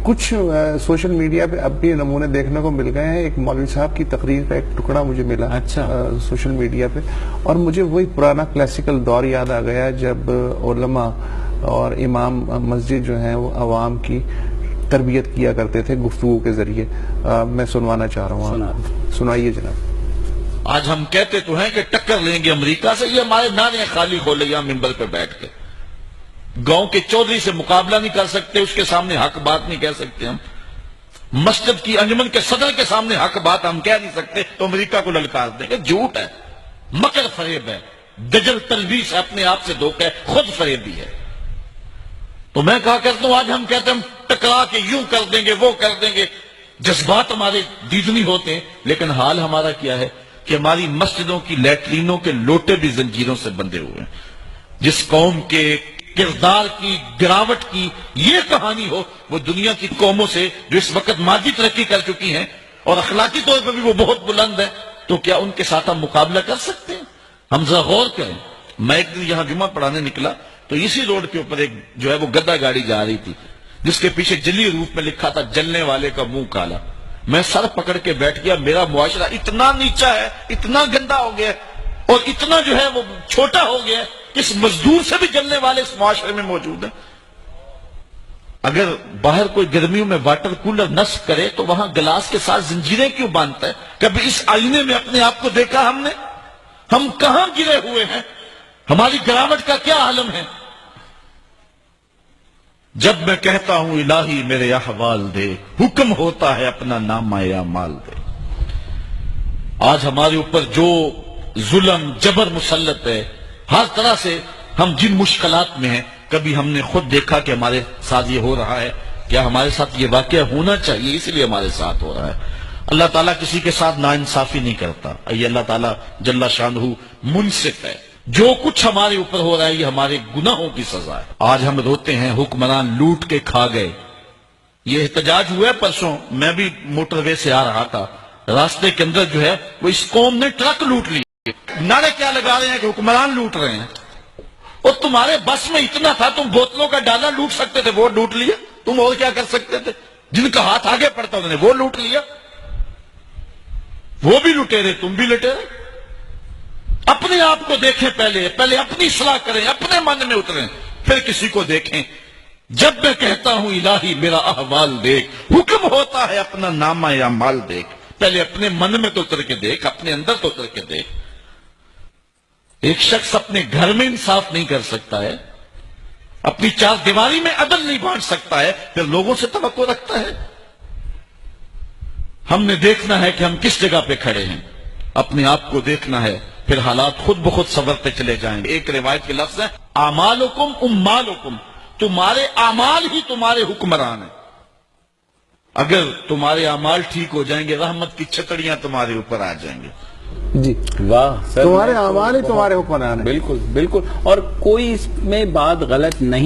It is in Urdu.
کچھ سوشل میڈیا پہ اب بھی نمونے دیکھنے کو مل گئے ہیں. ایک مولوی صاحب کی تقریر کا ایک ٹکڑا مجھے ملا سوشل میڈیا پہ, اور مجھے وہی پرانا کلاسیکل دور یاد آ گیا جب علماء اور امام مسجد جو ہیں وہ عوام کی تربیت کیا کرتے تھے گفتگو کے ذریعے. میں سنوانا چاہ رہا ہوں, سنائیے جناب. آج ہم کہتے تو ہیں کہ ٹکر لیں گے امریکہ سے, یہ ہمارے نعرے خالی کھولے یہاں منبر پہ بیٹھ کے. گاؤں کے چودھری سے مقابلہ نہیں کر سکتے, اس کے سامنے حق بات نہیں کہہ سکتے ہم. مسجد کی انجمن کے صدر کے سامنے حق بات ہم کہہ نہیں سکتے تو امریکہ کو للکار دیں گے. جھوٹ ہے, مکر فریب ہے, دجل تلبیس ہے, اپنے آپ سے دھوکہ ہے, خود فریبی ہے. تو میں کہا کرتا ہوں آج ہم کہتے ہیں ہم ٹکرا کے یوں کر دیں گے وہ کر دیں گے, جذبات ہمارے دیدنی ہوتے ہیں, لیکن حال ہمارا کیا ہے کہ ہماری مسجدوں کی لیٹرینوں کے لوٹے بھی زنجیروں سے بندھے ہوئے ہیں. جس قوم کے کردار کی گراوٹ کی یہ کہانی ہو وہ دنیا کی قوموں سے جو اس وقت مادی ترقی کر چکی ہیں اور اخلاقی طور پر بھی وہ بہت بلند ہے, تو کیا ان کے ساتھ ہم مقابلہ کر سکتے ہیں؟ ہم ذرا غور کریں. میں ایک دن یہاں جمعہ پڑھانے نکلا تو اسی روڈ کے اوپر ایک جو ہے وہ گدا گاڑی جا رہی تھی جس کے پیچھے جلی روپ میں لکھا تھا جلنے والے کا منہ کالا. میں سر پکڑ کے بیٹھ گیا. میرا معاشرہ اتنا نیچا ہے, اتنا گندا ہو گیا اور اتنا جو ہے وہ چھوٹا ہو گیا, اس مزدور سے بھی جلنے والے اس معاشرے میں موجود ہیں. اگر باہر کوئی گرمیوں میں واٹر کولر نصب کرے تو وہاں گلاس کے ساتھ زنجیریں کیوں باندھتا ہے؟ کبھی اس آئینے میں اپنے آپ کو دیکھا ہم نے؟ ہم کہاں گرے ہوئے ہیں؟ ہماری گراوٹ کا کیا عالم ہے؟ جب میں کہتا ہوں الہی میرے احوال دے, حکم ہوتا ہے اپنا نامہ اعمال دے. آج ہمارے اوپر جو ظلم جبر مسلط ہے ہر طرح سے, ہم جن مشکلات میں ہیں, کبھی ہم نے خود دیکھا کہ ہمارے ساتھ یہ ہو رہا ہے؟ کیا ہمارے ساتھ یہ واقعہ ہونا چاہیے اس لیے ہمارے ساتھ ہو رہا ہے؟ اللہ تعالیٰ کسی کے ساتھ ناانصافی نہیں کرتا. یہ اللہ تعالیٰ جل شانہ منصف ہے. جو کچھ ہمارے اوپر ہو رہا ہے یہ ہمارے گناہوں کی سزا ہے. آج ہم روتے ہیں حکمران لوٹ کے کھا گئے. یہ احتجاج ہوا ہے پرسوں, میں بھی موٹر وے سے آ رہا تھا, راستے کے اندر جو ہے وہ اس قوم نے ٹرک لوٹ لی. نعرے کیا لگا رہے ہیں کہ حکمران لوٹ رہے ہیں, اور تمہارے بس میں اتنا تھا تم بوتلوں کا ڈالا لوٹ سکتے تھے, وہ لوٹ لیا. تم اور کیا کر سکتے تھے؟ جن کا ہاتھ آگے پڑتا انہوں نے وہ لوٹ لیا. وہ بھی لٹیرے, تم بھی لٹیرے. اپنے آپ کو دیکھیں, پہلے اپنی اصلاح کریں, اپنے من میں اتریں, پھر کسی کو دیکھیں. جب میں کہتا ہوں الہی میرا احوال دیکھ, حکم ہوتا ہے اپنا نامہ اعمال دیکھ. پہلے اپنے من میں تو اتر کے دیکھ, اپنے اندر تو اتر کے دیکھ. ایک شخص اپنے گھر میں انصاف نہیں کر سکتا ہے, اپنی چار دیواری میں عدل نہیں بانٹ سکتا ہے, پھر لوگوں سے توقع رکھتا ہے؟ ہم نے دیکھنا ہے کہ ہم کس جگہ پہ کھڑے ہیں, اپنے آپ کو دیکھنا ہے, پھر حالات خود بخود سنورتے چلے جائیں گے. ایک روایت کے لفظ ہے اعمالکم امالکم, تمہارے اعمال ہی تمہارے حکمران ہیں. اگر تمہارے اعمال ٹھیک ہو جائیں گے رحمت کی چھتڑیاں تمہارے اوپر آ جائیں گے. جی واہ, تمہارے اعمال ہی تمہارے حکمران ہیں. بالکل بالکل, اور کوئی اس میں بات غلط نہیں.